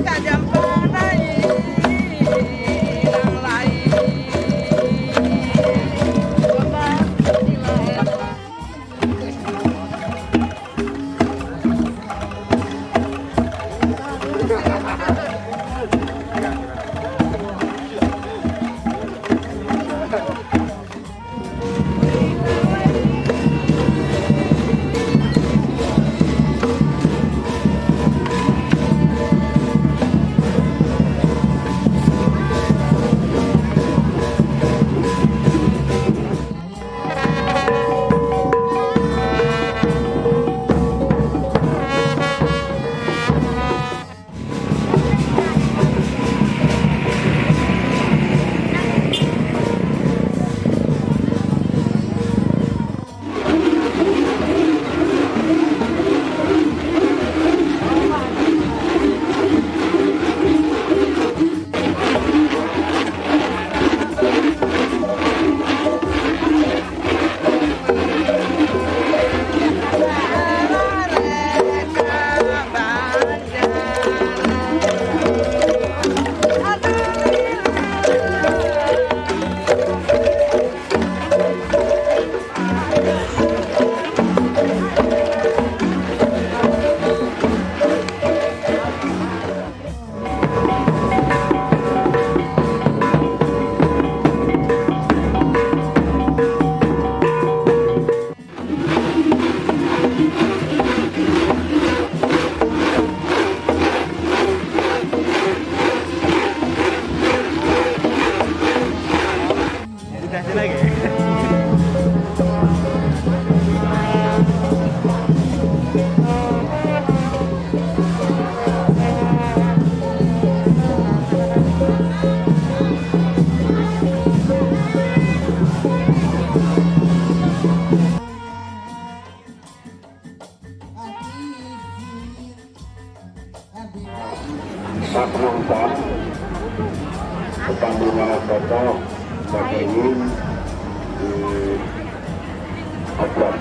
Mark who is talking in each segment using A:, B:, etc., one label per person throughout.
A: Kajam Pertandingan foto bagaimana di obrol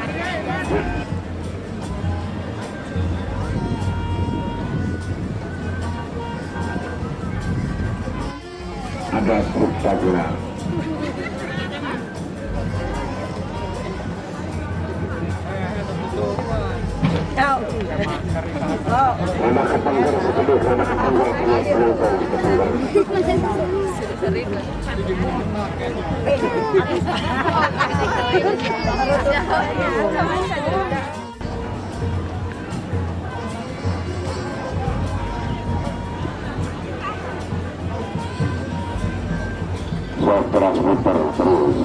A: ada subtaguna anak ketanggal sepuluh anak ketanggal punya penonton ketanggal terus muter terus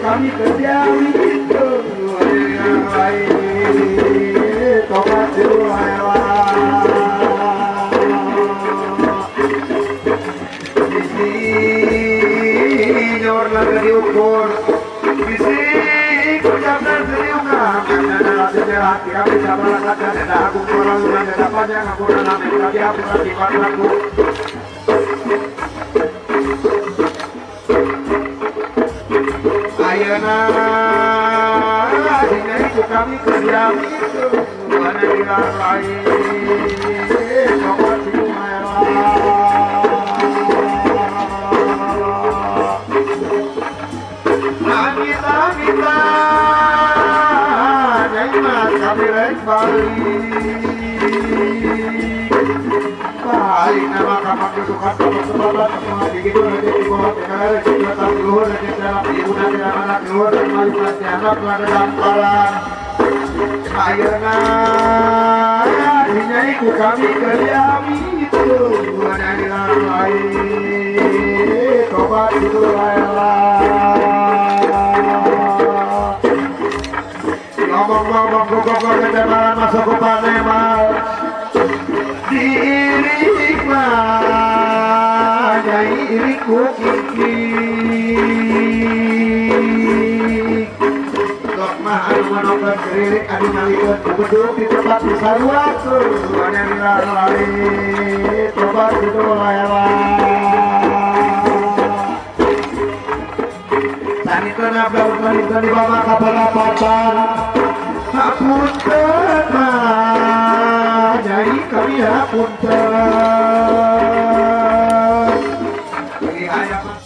A: kami kerja itu yang lain tobat isi jor lagi diukur isi kerjaan serius adalah sejarah kami sama lakukan ada aku orang yang dapat yang aku dalam kami aku lagi aku ayana dina itu kami kerja itu ada di lain coba siumaya kita jaimat kami rek balik nama kamar dudukan sama sebabat semua begitu nanti di bawah negara juga tak keluar dari dalam ibu dan anak keluar dan balik nanti anak ada damparan ayana dinaiku kami kaliami itu ada di lain tobat itu ayana monggo ketebalan masuk ke panemal diiring mah nyai iring ku kiki sok mah anu manongkeun keririk anu ngalikeun ku beduk di tempat disaruat anu lari tobat itu sanikeun abdal di bawah kapal-kapatan hapunten mah nyai kami hapunten ini aya mah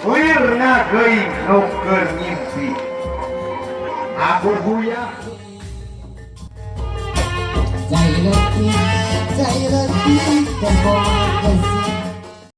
A: Wirna geuing nukeun ngimpi Abu Buya
B: Jai Lati, Jai Lati,